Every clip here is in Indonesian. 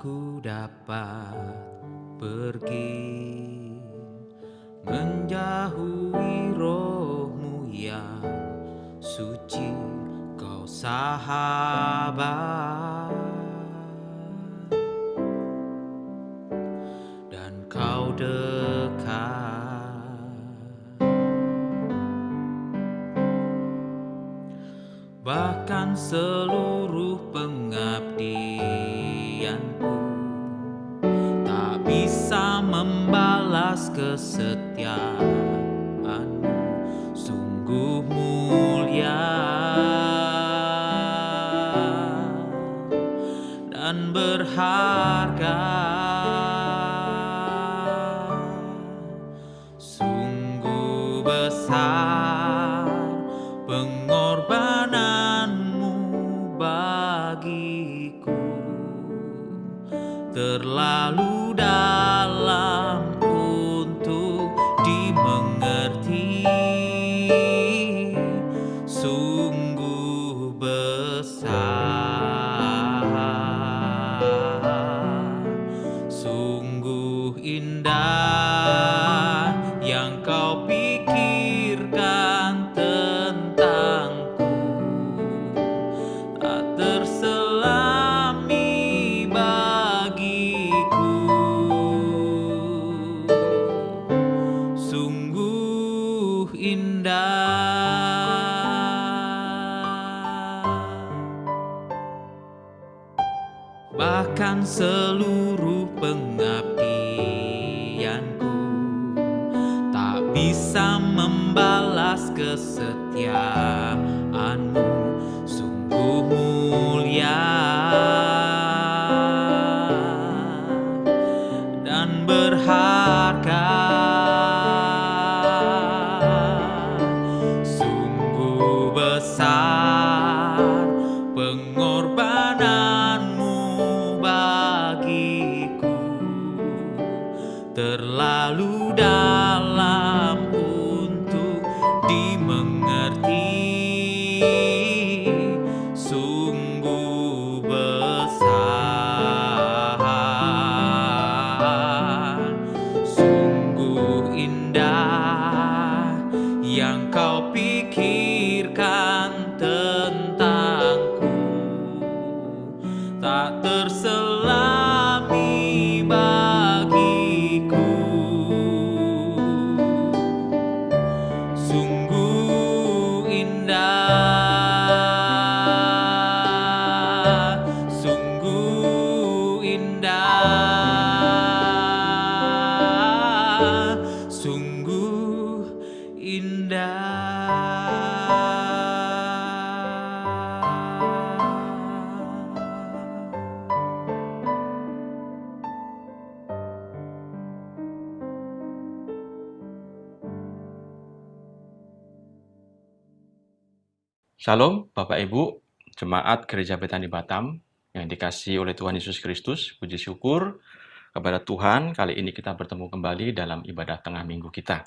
aku dapat pergi menjauhi rohmu yang suci, kau sahabat, dan kau dekat. Bahkan seluruh pengabdianku tak bisa membalas kesetiaanmu, sungguh mulia dan berharga. Sungguh besar pengorbananmu bagiku, terlalu dalam untuk dimengerti, sungguh besar, sungguh indah yang kau pikirkan tentangku, tak terselami bagiku, sungguh indah. Bahkan seluruh pengabdianku tak bisa membalas kesetiaanmu, sungguh mulia dan berharga. Sungguh besar pengorbananmu bagiku, terlalu dalam untuk dimengerti, sungguh besar, sungguh indah yang kau pikirkan tentangku, tak terselami bagiku, sungguh indah, sungguh indah, sungguh indah. Shalom Bapak Ibu, Jemaat Gereja Betani Batam yang dikasihi oleh Tuhan Yesus Kristus. Puji syukur kepada Tuhan, kali ini kita bertemu kembali dalam ibadah tengah minggu kita.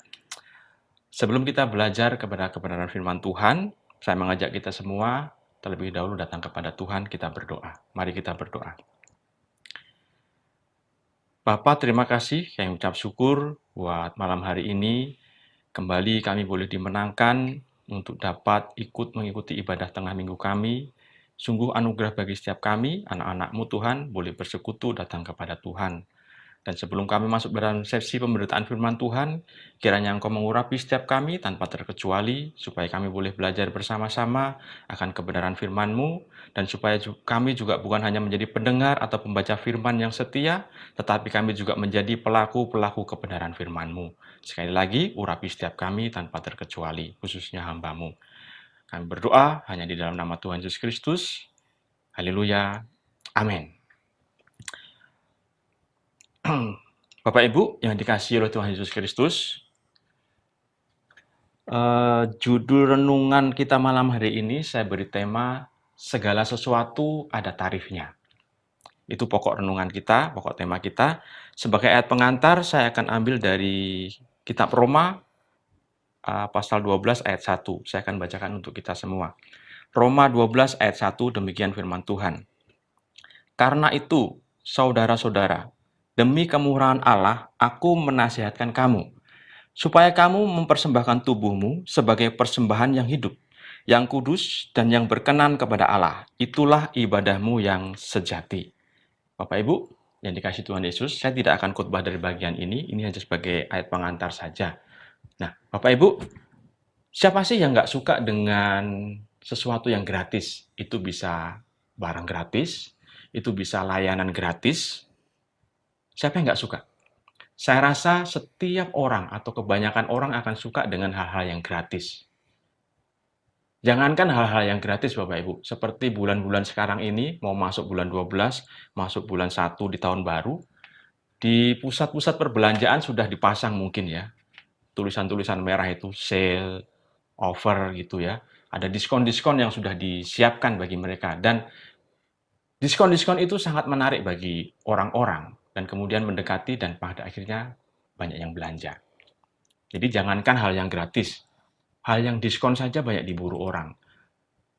Sebelum kita belajar kepada kebenaran firman Tuhan, saya mengajak kita semua terlebih dahulu datang kepada Tuhan, kita berdoa. Mari kita berdoa. Bapa, terima kasih yang ucap syukur buat malam hari ini. Kembali kami boleh dimenangkan untuk dapat ikut mengikuti ibadah tengah minggu kami. Sungguh anugerah bagi setiap kami, anak-anak-Mu Tuhan, boleh bersekutu datang kepada Tuhan. Dan sebelum kami masuk dalam sesi pemberitaan firman Tuhan, kiranya Engkau mengurapi setiap kami tanpa terkecuali, supaya kami boleh belajar bersama-sama akan kebenaran firman-Mu, dan supaya kami juga bukan hanya menjadi pendengar atau pembaca firman yang setia, tetapi kami juga menjadi pelaku-pelaku kebenaran firman-Mu. Sekali lagi, urapi setiap kami tanpa terkecuali, khususnya hamba-Mu. Kami berdoa hanya di dalam nama Tuhan Yesus Kristus. Haleluya. Amin. Bapak Ibu yang dikasihi oleh Tuhan Yesus Kristus, judul renungan kita malam hari ini saya beri tema segala sesuatu ada tarifnya. Itu pokok renungan kita, pokok tema kita. Sebagai ayat pengantar saya akan ambil dari kitab Roma pasal 12 ayat 1. Saya akan bacakan untuk kita semua. Roma 12 ayat 1, demikian firman Tuhan. Karena itu, saudara-saudara, demi kemurahan Allah, aku menasihatkan kamu, supaya kamu mempersembahkan tubuhmu sebagai persembahan yang hidup, yang kudus, dan yang berkenan kepada Allah. Itulah ibadahmu yang sejati. Bapak Ibu, yang dikasih Tuhan Yesus, saya tidak akan khotbah dari bagian ini hanya sebagai ayat pengantar saja. Nah, Bapak Ibu, siapa sih yang nggak suka dengan sesuatu yang gratis? Itu bisa barang gratis, itu bisa layanan gratis. Siapa yang nggak suka? Saya rasa setiap orang atau kebanyakan orang akan suka dengan hal-hal yang gratis. Jangankan hal-hal yang gratis Bapak Ibu, seperti bulan-bulan sekarang ini, mau masuk bulan 12, masuk bulan 1 di tahun baru, di pusat-pusat perbelanjaan sudah dipasang mungkin ya, tulisan-tulisan merah itu sale, offer gitu ya. Ada diskon-diskon yang sudah disiapkan bagi mereka dan diskon-diskon itu sangat menarik bagi orang-orang dan kemudian mendekati dan pada akhirnya banyak yang belanja. Jadi jangankan hal yang gratis, hal yang diskon saja banyak diburu orang.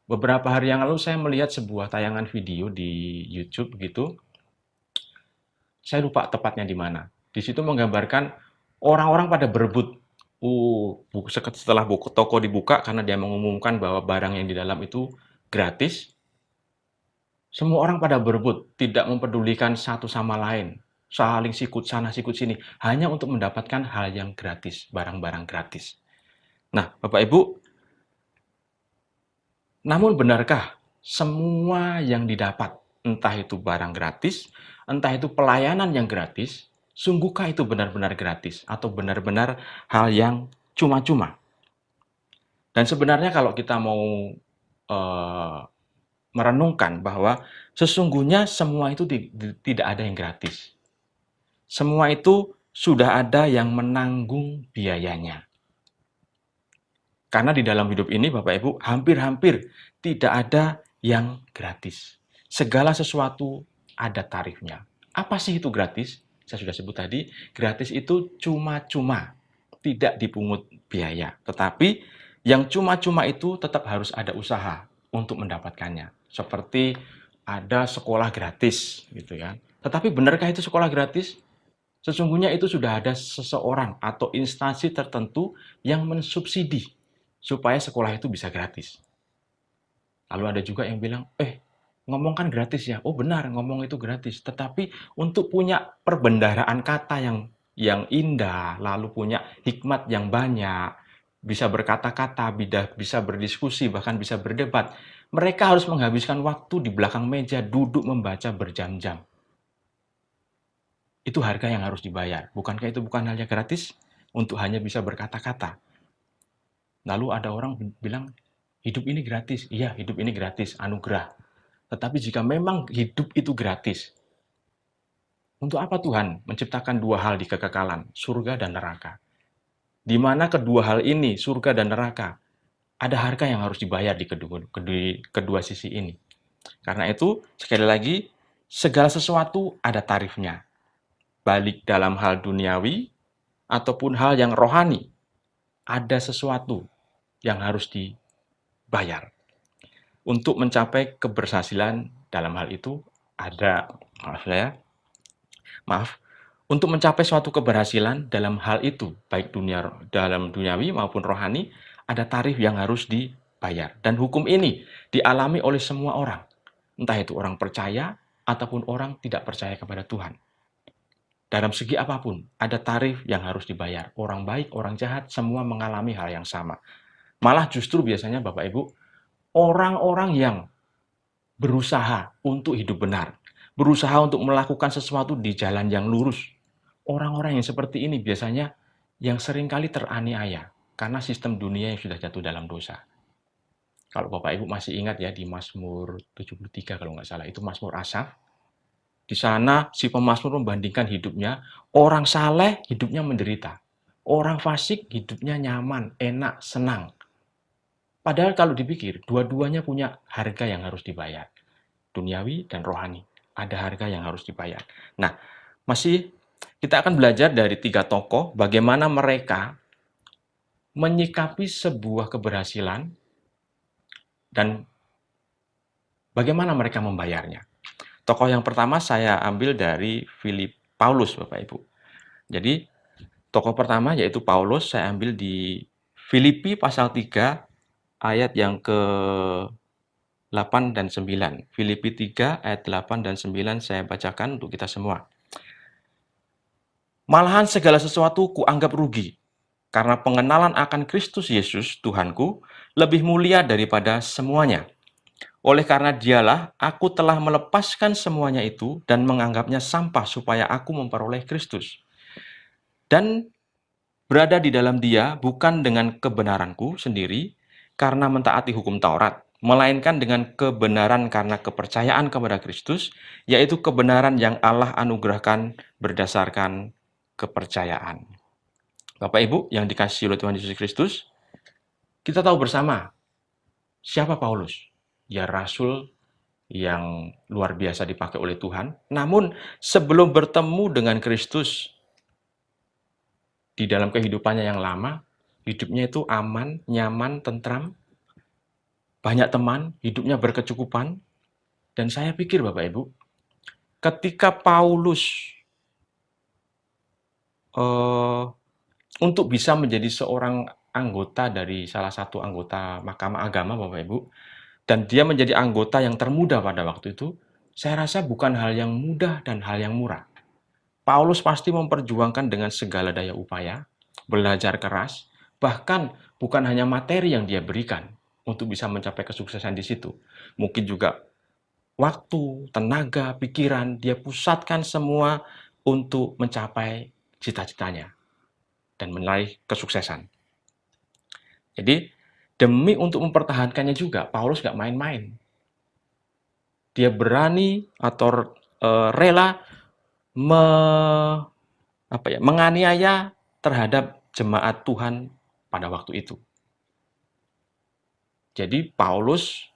Beberapa hari yang lalu saya melihat sebuah tayangan video di YouTube gitu. Saya lupa tepatnya di mana. Di situ menggambarkan orang-orang pada berebut. Setelah buku toko dibuka karena dia mengumumkan bahwa barang yang di dalam itu gratis, semua orang pada berebut, tidak mempedulikan satu sama lain, saling sikut sana sikut sini, hanya untuk mendapatkan hal yang gratis, barang-barang gratis. Nah, Bapak Ibu, namun benarkah semua yang didapat, entah itu barang gratis, entah itu pelayanan yang gratis, sungguhkah itu benar-benar gratis atau benar-benar hal yang cuma-cuma? Dan sebenarnya kalau kita mau merenungkan bahwa sesungguhnya semua itu tidak ada yang gratis. Semua itu sudah ada yang menanggung biayanya. Karena di dalam hidup ini Bapak Ibu hampir-hampir tidak ada yang gratis. Segala sesuatu ada tarifnya. Apa sih itu gratis? Saya sudah sebut tadi, gratis itu cuma-cuma, tidak dipungut biaya. Tetapi yang cuma-cuma itu tetap harus ada usaha untuk mendapatkannya. Seperti ada sekolah gratis gitu ya. Tetapi benarkah itu sekolah gratis? Sesungguhnya itu sudah ada seseorang atau instansi tertentu yang mensubsidi supaya sekolah itu bisa gratis. Lalu ada juga yang bilang, ngomong kan gratis ya. Oh benar, ngomong itu gratis. Tetapi untuk punya perbendaharaan kata yang indah, lalu punya hikmat yang banyak, bisa berkata-kata, bisa berdiskusi, bahkan bisa berdebat, mereka harus menghabiskan waktu di belakang meja, duduk membaca berjam-jam. Itu harga yang harus dibayar. Bukankah itu bukan hal yang gratis untuk hanya bisa berkata-kata? Lalu ada orang bilang, hidup ini gratis. Iya, hidup ini gratis, anugerah. Tetapi jika memang hidup itu gratis, untuk apa Tuhan menciptakan dua hal di kekekalan, surga dan neraka? Di mana kedua hal ini, surga dan neraka, ada harga yang harus dibayar di kedua sisi ini. Karena itu, sekali lagi, segala sesuatu ada tarifnya. Balik dalam hal duniawi, ataupun hal yang rohani, ada sesuatu yang harus dibayar. Untuk mencapai keberhasilan dalam hal itu ada, untuk mencapai suatu keberhasilan dalam hal itu, baik dalam duniawi maupun rohani, ada tarif yang harus dibayar. Dan hukum ini dialami oleh semua orang, entah itu orang percaya ataupun orang tidak percaya kepada Tuhan. Dalam segi apapun, ada tarif yang harus dibayar. Orang baik, orang jahat, semua mengalami hal yang sama. Malah justru biasanya Bapak Ibu, orang-orang yang berusaha untuk hidup benar, berusaha untuk melakukan sesuatu di jalan yang lurus, orang-orang yang seperti ini biasanya yang seringkali teraniaya karena sistem dunia yang sudah jatuh dalam dosa. Kalau Bapak Ibu masih ingat ya di Mazmur 73 kalau nggak salah, itu Mazmur Asaf. Di sana si pemazmur membandingkan hidupnya, orang saleh hidupnya menderita, orang fasik hidupnya nyaman, enak, senang. Padahal kalau dipikir, dua-duanya punya harga yang harus dibayar. Duniawi dan rohani, ada harga yang harus dibayar. Nah, kita akan belajar dari 3 tokoh bagaimana mereka menyikapi sebuah keberhasilan dan bagaimana mereka membayarnya. Tokoh yang pertama saya ambil dari Paulus, Bapak Ibu. Jadi, tokoh pertama yaitu Paulus, saya ambil di Filipi pasal 3 ayat yang ke-8 dan 9. Filipi 3 ayat 8 dan 9 saya bacakan untuk kita semua. Malahan segala sesuatu kuanggap rugi, karena pengenalan akan Kristus Yesus, Tuhanku, lebih mulia daripada semuanya. Oleh karena dialah, aku telah melepaskan semuanya itu dan menganggapnya sampah supaya aku memperoleh Kristus. Dan berada di dalam dia bukan dengan kebenaranku sendiri, karena mentaati hukum Taurat, melainkan dengan kebenaran karena kepercayaan kepada Kristus, yaitu kebenaran yang Allah anugerahkan berdasarkan kepercayaan. Bapak Ibu yang dikasihi oleh Tuhan Yesus Kristus, kita tahu bersama siapa Paulus. Ya, rasul yang luar biasa dipakai oleh Tuhan. Namun sebelum bertemu dengan Kristus di dalam kehidupannya yang lama, hidupnya itu aman, nyaman, tentram, banyak teman, hidupnya berkecukupan. Dan saya pikir Bapak Ibu, ketika Paulus untuk bisa menjadi seorang anggota dari salah satu anggota Mahkamah Agama Bapak Ibu, dan dia menjadi anggota yang termuda pada waktu itu, saya rasa bukan hal yang mudah dan hal yang murah. Paulus pasti memperjuangkan dengan segala daya upaya, belajar keras, bahkan bukan hanya materi yang dia berikan untuk bisa mencapai kesuksesan di situ. Mungkin juga waktu, tenaga, pikiran, dia pusatkan semua untuk mencapai cita-citanya dan meraih kesuksesan. Jadi, demi untuk mempertahankannya juga, Paulus nggak main-main. Dia berani atau rela menganiaya terhadap jemaat Tuhan pada waktu itu. Jadi Paulus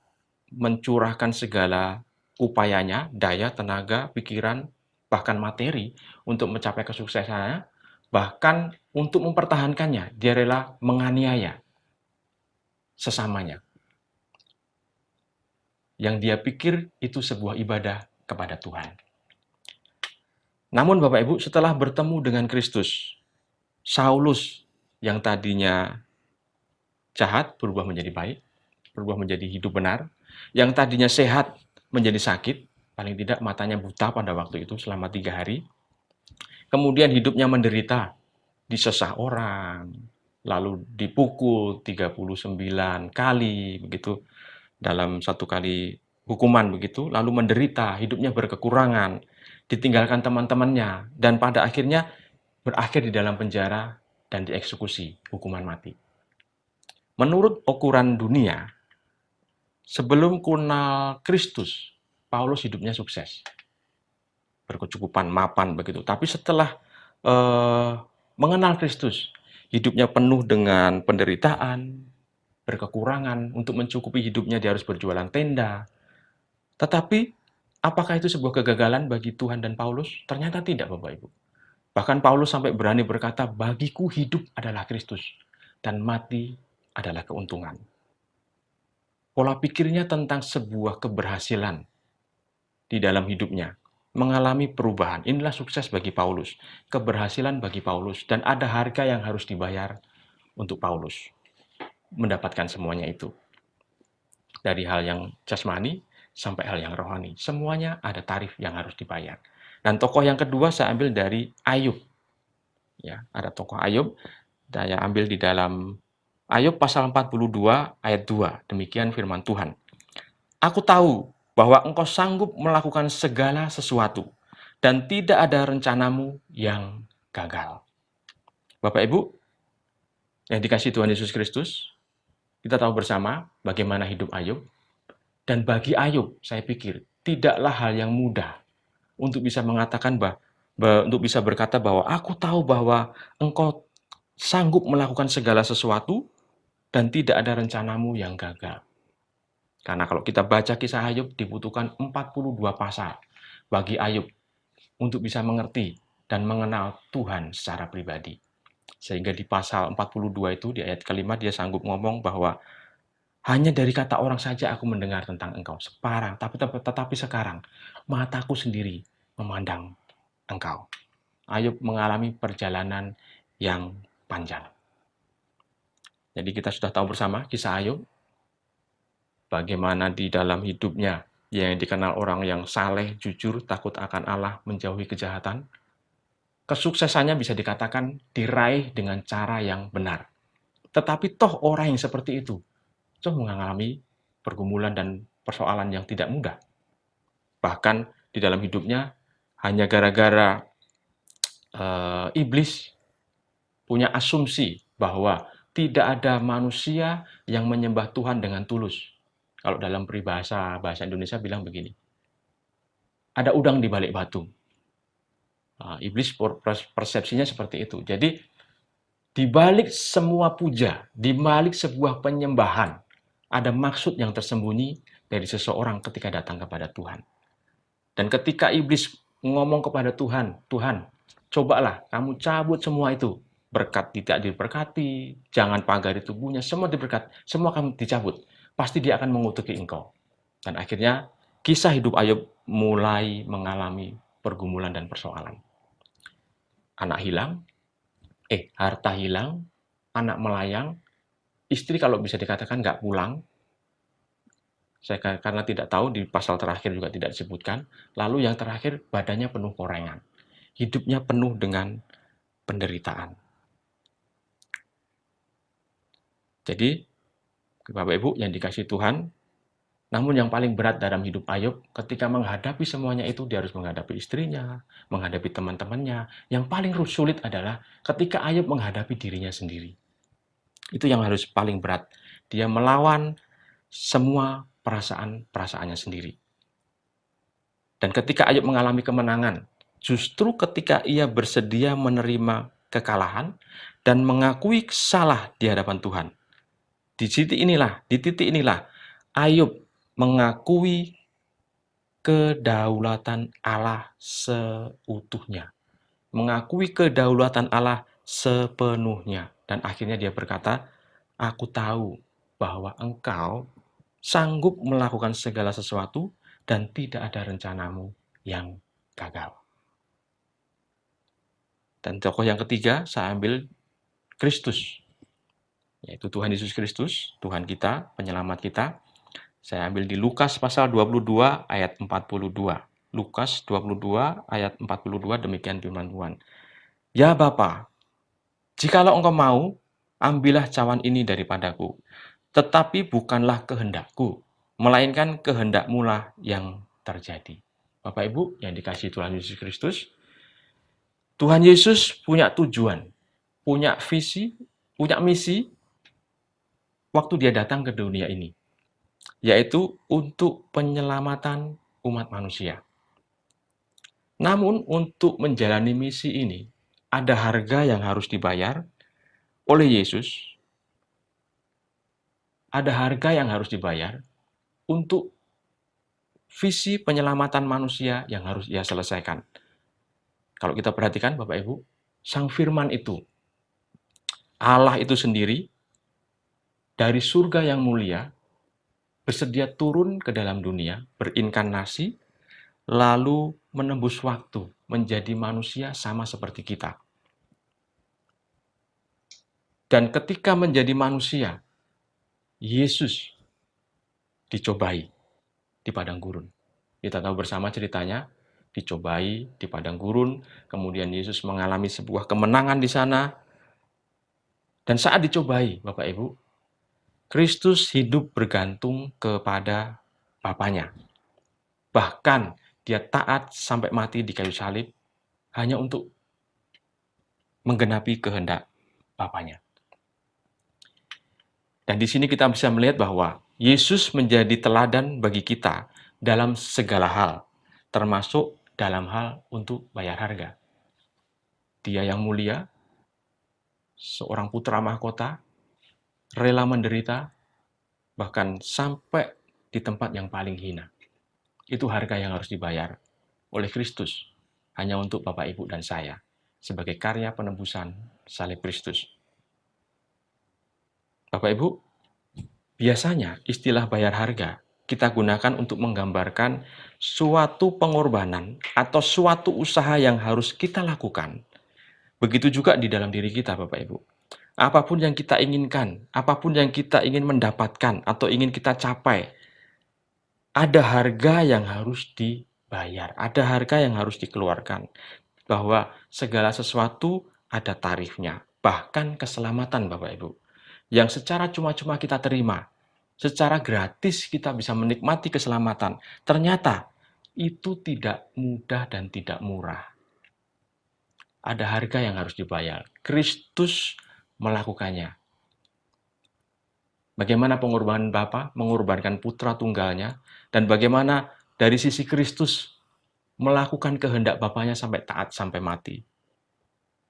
mencurahkan segala upayanya, daya, tenaga, pikiran, bahkan materi untuk mencapai kesuksesannya, bahkan untuk mempertahankannya, dia rela menganiaya sesamanya. Yang dia pikir itu sebuah ibadah kepada Tuhan. Namun Bapak Ibu, setelah bertemu dengan Kristus, Saulus yang tadinya jahat berubah menjadi baik, berubah menjadi hidup benar, yang tadinya sehat menjadi sakit, paling tidak matanya buta pada waktu itu selama 3 hari, kemudian hidupnya menderita, disesah orang, lalu dipukul 39 kali, begitu, dalam satu kali hukuman begitu, lalu menderita, hidupnya berkekurangan, ditinggalkan teman-temannya, dan pada akhirnya berakhir di dalam penjara dan dieksekusi, hukuman mati. Menurut ukuran dunia, sebelum kenal Kristus, Paulus hidupnya sukses, berkecukupan, mapan begitu. Tapi setelah mengenal Kristus, hidupnya penuh dengan penderitaan, berkekurangan, untuk mencukupi hidupnya dia harus berjualan tenda. Tetapi, apakah itu sebuah kegagalan bagi Tuhan dan Paulus? Ternyata tidak, Bapak Ibu. Bahkan Paulus sampai berani berkata, bagiku hidup adalah Kristus, dan mati adalah keuntungan. Pola pikirnya tentang sebuah keberhasilan di dalam hidupnya mengalami perubahan. Inilah sukses bagi Paulus, keberhasilan bagi Paulus, dan ada harga yang harus dibayar untuk Paulus mendapatkan semuanya itu. Dari hal yang jasmani sampai hal yang rohani, semuanya ada tarif yang harus dibayar. Dan tokoh yang kedua saya ambil dari Ayub. Ya, ada tokoh Ayub, saya ambil di dalam Ayub pasal 42 ayat 2. Demikian firman Tuhan. Aku tahu bahwa engkau sanggup melakukan segala sesuatu, dan tidak ada rencanamu yang gagal. Bapak Ibu, yang dikasihi Tuhan Yesus Kristus, kita tahu bersama bagaimana hidup Ayub. Dan bagi Ayub, saya pikir, tidaklah hal yang mudah untuk bisa mengatakan untuk bisa berkata bahwa aku tahu bahwa engkau sanggup melakukan segala sesuatu, dan tidak ada rencanamu yang gagal. Karena kalau kita baca kisah Ayub, dibutuhkan 42 pasal bagi Ayub untuk bisa mengerti dan mengenal Tuhan secara pribadi. Sehingga di pasal 42 itu, di ayat kelima, dia sanggup ngomong bahwa Hanya dari kata orang saja aku mendengar tentang engkau. Tetapi sekarang mataku sendiri memandang engkau. Ayub mengalami perjalanan yang panjang. Jadi kita sudah tahu bersama kisah Ayub, bagaimana di dalam hidupnya yang dikenal orang yang saleh, jujur, takut akan Allah, menjauhi kejahatan. Kesuksesannya bisa dikatakan diraih dengan cara yang benar. Tetapi toh orang yang seperti itu toh mengalami pergumulan dan persoalan yang tidak mudah. Bahkan di dalam hidupnya hanya gara-gara iblis punya asumsi bahwa tidak ada manusia yang menyembah Tuhan dengan tulus. Kalau dalam peribahasa bahasa Indonesia bilang begini, ada udang di balik batu. Nah, iblis persepsinya seperti itu. Jadi di balik semua puja, di balik sebuah penyembahan, ada maksud yang tersembunyi dari seseorang ketika datang kepada Tuhan. Dan ketika iblis ngomong kepada Tuhan, Tuhan, cobalah kamu cabut semua itu. Berkat tidak diberkati, jangan pagari tubuhnya, semua diberkat, semua kamu dicabut. Pasti dia akan mengutuki engkau. Dan akhirnya kisah hidup Ayub mulai mengalami pergumulan dan persoalan. Anak hilang, harta hilang, anak melayang, istri kalau bisa dikatakan nggak pulang, saya karena tidak tahu di pasal terakhir juga tidak disebutkan. Lalu yang terakhir badannya penuh korengan. Hidupnya penuh dengan penderitaan. Jadi Bapak Ibu yang dikasihi Tuhan, namun yang paling berat dalam hidup Ayub ketika menghadapi semuanya itu dia harus menghadapi istrinya, menghadapi teman-temannya. Yang paling sulit adalah ketika Ayub menghadapi dirinya sendiri. Itu yang harus paling berat. Dia melawan semua perasaan-perasaannya sendiri. Dan ketika Ayub mengalami kemenangan, justru ketika ia bersedia menerima kekalahan dan mengakui salah di hadapan Tuhan. Di titik inilah Ayub mengakui kedaulatan Allah seutuhnya. Mengakui kedaulatan Allah sepenuhnya. Dan akhirnya dia berkata, aku tahu bahwa engkau sanggup melakukan segala sesuatu dan tidak ada rencanamu yang gagal. Dan tokoh yang ketiga saya ambil Kristus, yaitu Tuhan Yesus Kristus, Tuhan kita, penyelamat kita. Saya ambil di Lukas pasal 22 ayat 42. Lukas 22 ayat 42, demikian firman Tuhan. Ya Bapa, jikalau engkau mau, ambillah cawan ini daripadaku. Tetapi bukanlah kehendakku, melainkan kehendakmu lah yang terjadi. Bapak Ibu yang dikasihi Tuhan Yesus Kristus, Tuhan Yesus punya tujuan, punya visi, punya misi waktu dia datang ke dunia ini, yaitu untuk penyelamatan umat manusia. Namun untuk menjalani misi ini, ada harga yang harus dibayar oleh Yesus, ada harga yang harus dibayar untuk visi penyelamatan manusia yang harus ia selesaikan. Kalau kita perhatikan Bapak Ibu, Sang Firman itu, Allah itu sendiri, dari surga yang mulia, bersedia turun ke dalam dunia, berinkarnasi, lalu menembus waktu, menjadi manusia sama seperti kita. Dan ketika menjadi manusia, Yesus dicobai di padang gurun. Kita tahu bersama ceritanya, dicobai di padang gurun, kemudian Yesus mengalami sebuah kemenangan di sana. Dan saat dicobai, Bapak Ibu, Kristus hidup bergantung kepada Bapaknya. Bahkan dia taat sampai mati di kayu salib hanya untuk menggenapi kehendak Bapaknya. Dan di sini kita bisa melihat bahwa Yesus menjadi teladan bagi kita dalam segala hal, termasuk dalam hal untuk bayar harga. Dia yang mulia, seorang putra mahkota, rela menderita, bahkan sampai di tempat yang paling hina. Itu harga yang harus dibayar oleh Kristus, hanya untuk Bapak, Ibu, dan saya, sebagai karya penebusan salib Kristus. Bapak, Ibu, Biasanya istilah bayar harga kita gunakan untuk menggambarkan suatu pengorbanan atau suatu usaha yang harus kita lakukan. Begitu juga di dalam diri kita, Bapak Ibu. Apapun yang kita inginkan, apapun yang kita ingin mendapatkan atau ingin kita capai, ada harga yang harus dibayar, ada harga yang harus dikeluarkan. Bahwa segala sesuatu ada tarifnya, bahkan keselamatan, Bapak Ibu. Yang secara cuma-cuma kita terima, secara gratis kita bisa menikmati keselamatan. Ternyata itu tidak mudah dan tidak murah. Ada harga yang harus dibayar. Kristus melakukannya. Bagaimana pengorbanan Bapa mengorbankan putra tunggalnya, dan bagaimana dari sisi Kristus melakukan kehendak Bapaknya sampai taat sampai mati.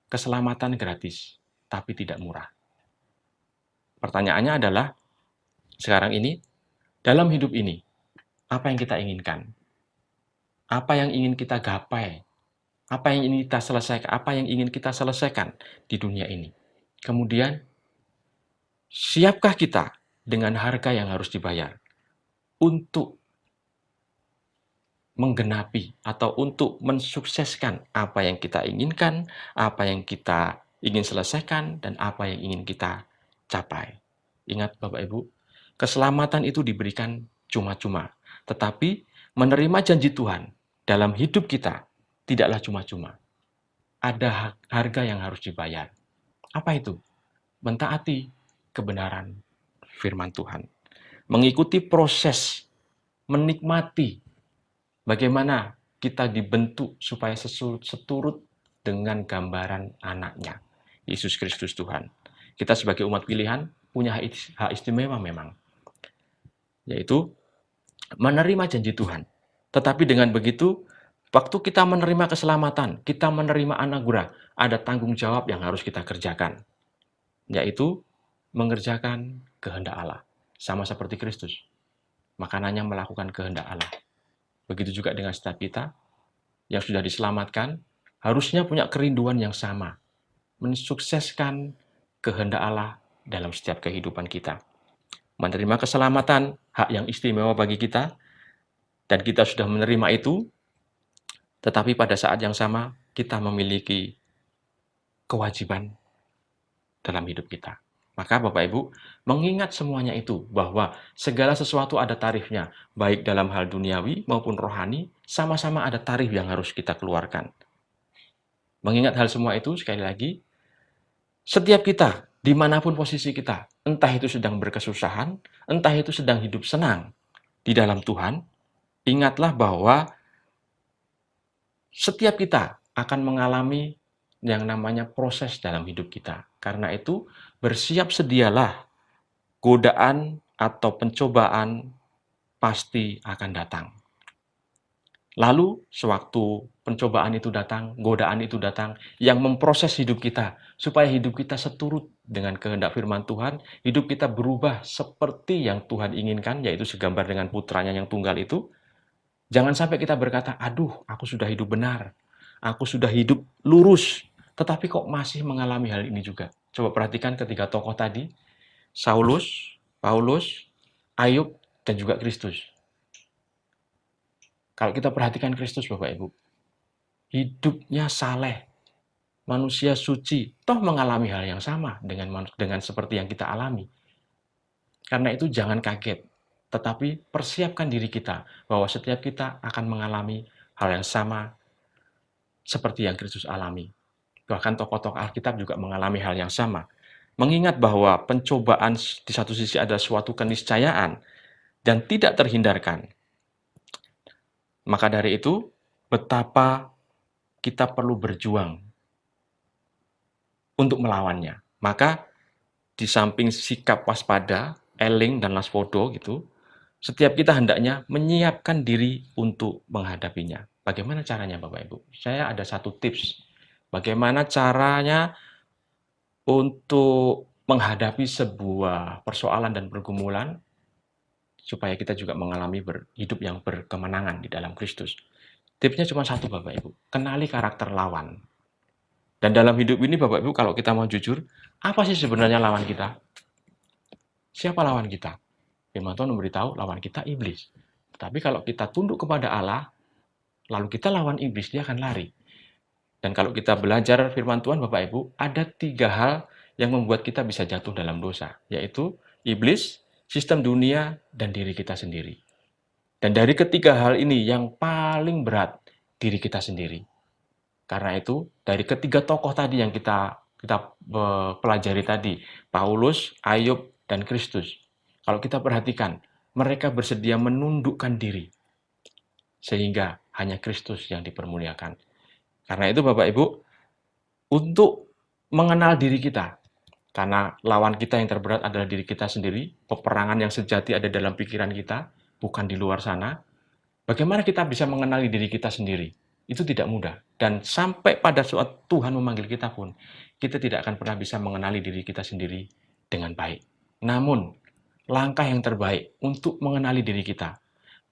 Keselamatan gratis, tapi tidak murah. Pertanyaannya adalah, sekarang ini, dalam hidup ini, apa yang kita inginkan? Apa yang ingin kita gapai? Apa yang ingin kita selesaikan? Apa yang ingin kita selesaikan di dunia ini? Kemudian, siapkah kita dengan harga yang harus dibayar untuk menggenapi atau untuk mensukseskan apa yang kita inginkan, apa yang kita ingin selesaikan, dan apa yang ingin kita capai? Ingat Bapak Ibu, keselamatan itu diberikan cuma-cuma, tetapi menerima janji Tuhan dalam hidup kita tidaklah cuma-cuma. Ada harga yang harus dibayar. Apa itu? Mentaati kebenaran firman Tuhan. Mengikuti proses, menikmati bagaimana kita dibentuk supaya seturut dengan gambaran anaknya, Yesus Kristus Tuhan. Kita sebagai umat pilihan punya hak istimewa memang, yaitu menerima janji Tuhan. Tetapi dengan begitu, waktu kita menerima keselamatan, kita menerima anugerah, ada tanggung jawab yang harus kita kerjakan, yaitu mengerjakan kehendak Allah. Sama seperti Kristus, makanannya melakukan kehendak Allah. Begitu juga dengan setiap kita yang sudah diselamatkan, harusnya punya kerinduan yang sama, mensukseskan kehendak Allah dalam setiap kehidupan kita. Menerima keselamatan, hak yang istimewa bagi kita, dan kita sudah menerima itu, tetapi pada saat yang sama, kita memiliki kewajiban dalam hidup kita. Maka Bapak Ibu, mengingat semuanya itu, bahwa segala sesuatu ada tarifnya, baik dalam hal duniawi maupun rohani, sama-sama ada tarif yang harus kita keluarkan. Mengingat hal semua itu, sekali lagi, setiap kita, dimanapun posisi kita, entah itu sedang berkesusahan, entah itu sedang hidup senang di dalam Tuhan, ingatlah bahwa setiap kita akan mengalami yang namanya proses dalam hidup kita. Karena itu, bersiap sedialah, godaan atau pencobaan pasti akan datang. Lalu, sewaktu pencobaan itu datang, godaan itu datang, yang memproses hidup kita, supaya hidup kita seturut dengan kehendak firman Tuhan, hidup kita berubah seperti yang Tuhan inginkan, yaitu segambar dengan putranya yang tunggal itu. Jangan sampai kita berkata, aduh, aku sudah hidup benar, aku sudah hidup lurus, tetapi kok masih mengalami hal ini juga. Coba perhatikan ketiga tokoh tadi, Saulus, Paulus, Ayub, dan juga Kristus. Kalau kita perhatikan Kristus, Bapak Ibu, hidupnya saleh, manusia suci, toh mengalami hal yang sama dengan seperti yang kita alami. Karena itu jangan kaget, tetapi persiapkan diri kita bahwa setiap kita akan mengalami hal yang sama seperti yang Kristus alami. Bahkan tokoh-tokoh Alkitab juga mengalami hal yang sama. Mengingat bahwa pencobaan di satu sisi adalah suatu keniscayaan dan tidak terhindarkan. Maka dari itu, betapa kita perlu berjuang untuk melawannya. Maka di samping sikap waspada, eling dan waspada gitu, setiap kita hendaknya menyiapkan diri untuk menghadapinya. Bagaimana caranya Bapak Ibu? Saya ada satu tips. Bagaimana caranya untuk menghadapi sebuah persoalan dan pergumulan supaya kita juga mengalami hidup yang berkemenangan di dalam Kristus. Tipsnya cuma satu Bapak Ibu, kenali karakter lawan. Dan dalam hidup ini Bapak Ibu, kalau kita mau jujur, apa sih sebenarnya lawan kita? Siapa lawan kita? Firman Tuhan memberitahu lawan kita iblis. Tapi kalau kita tunduk kepada Allah, lalu kita lawan iblis, dia akan lari. Dan kalau kita belajar firman Tuhan, Bapak Ibu, ada 3 hal yang membuat kita bisa jatuh dalam dosa, yaitu iblis, sistem dunia, dan diri kita sendiri. Dan dari ketiga hal ini yang paling berat, diri kita sendiri. Karena itu, dari ketiga tokoh tadi yang kita pelajari tadi, Paulus, Ayub, dan Kristus. Kalau kita perhatikan, mereka bersedia menundukkan diri, sehingga hanya Kristus yang dipermuliakan. Karena itu Bapak Ibu, untuk mengenal diri kita, karena lawan kita yang terberat adalah diri kita sendiri, peperangan yang sejati ada dalam pikiran kita, bukan di luar sana. Bagaimana kita bisa mengenali diri kita sendiri? Itu tidak mudah. Dan sampai pada saat Tuhan memanggil kita pun, kita tidak akan pernah bisa mengenali diri kita sendiri dengan baik. Namun, langkah yang terbaik untuk mengenali diri kita,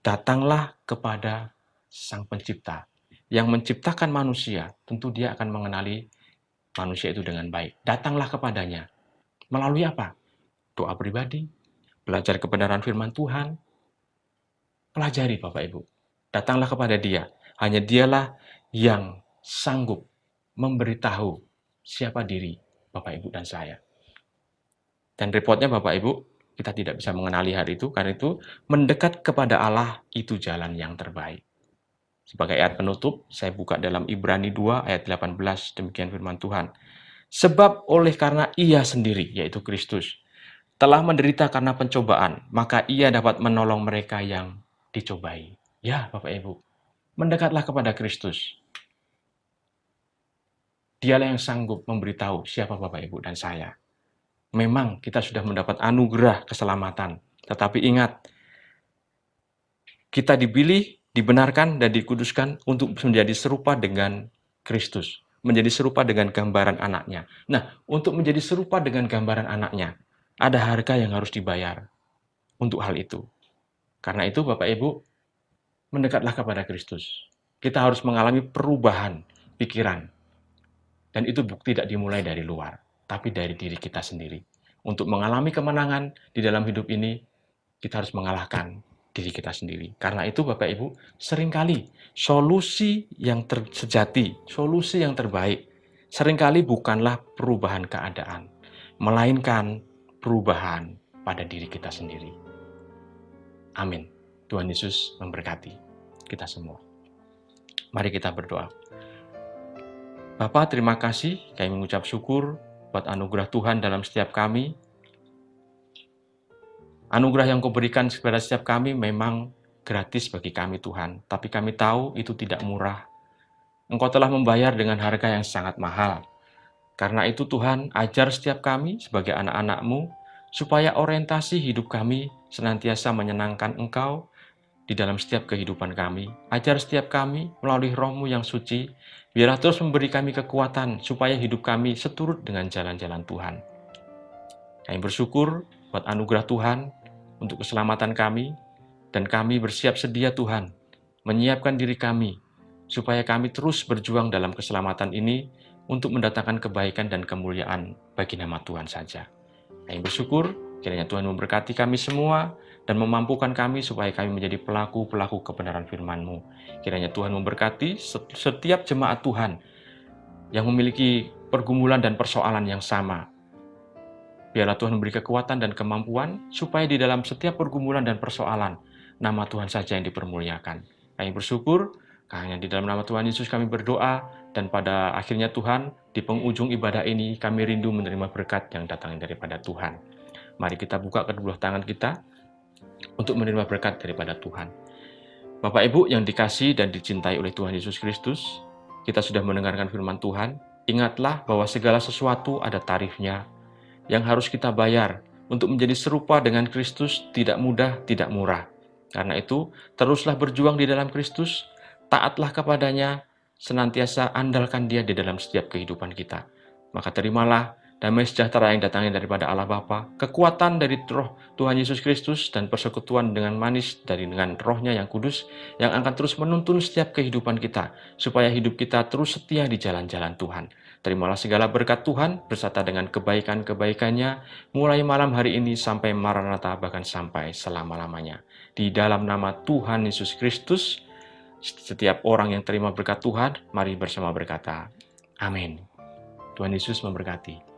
datanglah kepada Sang Pencipta. Yang menciptakan manusia, tentu dia akan mengenali manusia itu dengan baik. Datanglah kepadanya. Melalui apa? Doa pribadi, belajar kebenaran firman Tuhan, pelajari Bapak Ibu. Datanglah kepada dia. Hanya dialah yang sanggup memberitahu siapa diri Bapak Ibu dan saya. Dan repotnya Bapak Ibu, kita tidak bisa mengenali hari itu, karena itu mendekat kepada Allah itu jalan yang terbaik. Sebagai ayat penutup, saya buka dalam Ibrani 2 ayat 18, demikian firman Tuhan. Sebab oleh karena ia sendiri, yaitu Kristus, telah menderita karena pencobaan, maka ia dapat menolong mereka yang dicobai. Ya, Bapak Ibu, mendekatlah kepada Kristus. Dialah yang sanggup memberitahu siapa Bapak Ibu dan saya. Memang kita sudah mendapat anugerah keselamatan, tetapi ingat, kita dipilih, dibenarkan, dan dikuduskan untuk menjadi serupa dengan Kristus, menjadi serupa dengan gambaran anaknya. Nah, untuk menjadi serupa dengan gambaran anaknya, ada harga yang harus dibayar untuk hal itu. Karena itu, Bapak Ibu, mendekatlah kepada Kristus. Kita harus mengalami perubahan pikiran. Dan itu tidak dimulai dari luar, tapi dari diri kita sendiri. Untuk mengalami kemenangan di dalam hidup ini, kita harus mengalahkan diri kita sendiri. Karena itu Bapak Ibu, seringkali solusi yang sejati, solusi yang terbaik, seringkali bukanlah perubahan keadaan, melainkan perubahan pada diri kita sendiri. Amin. Tuhan Yesus memberkati kita semua. Mari kita berdoa. Bapa, terima kasih, kami mengucap syukur buat anugerah Tuhan dalam setiap kami. Anugerah yang Kau berikan kepada setiap kami memang gratis bagi kami Tuhan, tapi kami tahu itu tidak murah. Engkau telah membayar dengan harga yang sangat mahal. Karena itu Tuhan, ajar setiap kami sebagai anak-anak-Mu, supaya orientasi hidup kami senantiasa menyenangkan Engkau di dalam setiap kehidupan kami. Ajar setiap kami melalui Roh-Mu yang suci, biarlah terus memberi kami kekuatan supaya hidup kami seturut dengan jalan-jalan Tuhan. Kami bersyukur buat anugerah Tuhan untuk keselamatan kami, dan kami bersiap sedia Tuhan menyiapkan diri kami supaya kami terus berjuang dalam keselamatan ini untuk mendatangkan kebaikan dan kemuliaan bagi nama Tuhan saja. Kami bersyukur kiranya Tuhan memberkati kami semua dan memampukan kami supaya kami menjadi pelaku-pelaku kebenaran firman-Mu. Kiranya Tuhan memberkati setiap jemaat Tuhan yang memiliki pergumulan dan persoalan yang sama. Biarlah Tuhan memberi kekuatan dan kemampuan supaya di dalam setiap pergumulan dan persoalan, nama Tuhan saja yang dipermuliakan. Kami bersyukur, hanya di dalam nama Tuhan Yesus kami berdoa, dan pada akhirnya Tuhan, di penghujung ibadah ini kami rindu menerima berkat yang datang daripada Tuhan. Mari kita buka kedua tangan kita untuk menerima berkat daripada Tuhan. Bapak Ibu yang dikasihi dan dicintai oleh Tuhan Yesus Kristus, kita sudah mendengarkan firman Tuhan. Ingatlah bahwa segala sesuatu ada tarifnya yang harus kita bayar. Untuk menjadi serupa dengan Kristus tidak mudah, tidak murah. Karena itu, teruslah berjuang di dalam Kristus, taatlah kepadanya, senantiasa andalkan Dia di dalam setiap kehidupan kita. Maka terimalah damai sejahtera yang datangnya daripada Allah Bapa, kekuatan dari Roh Tuhan Yesus Kristus, dan persekutuan dengan manis dengan Roh-Nya yang kudus, yang akan terus menuntun setiap kehidupan kita, supaya hidup kita terus setia di jalan-jalan Tuhan. Terimalah segala berkat Tuhan beserta dengan kebaikan-kebaikannya, mulai malam hari ini sampai Maranatha, bahkan sampai selama-lamanya. Di dalam nama Tuhan Yesus Kristus, setiap orang yang terima berkat Tuhan, mari bersama berkata, amin. Tuhan Yesus memberkati.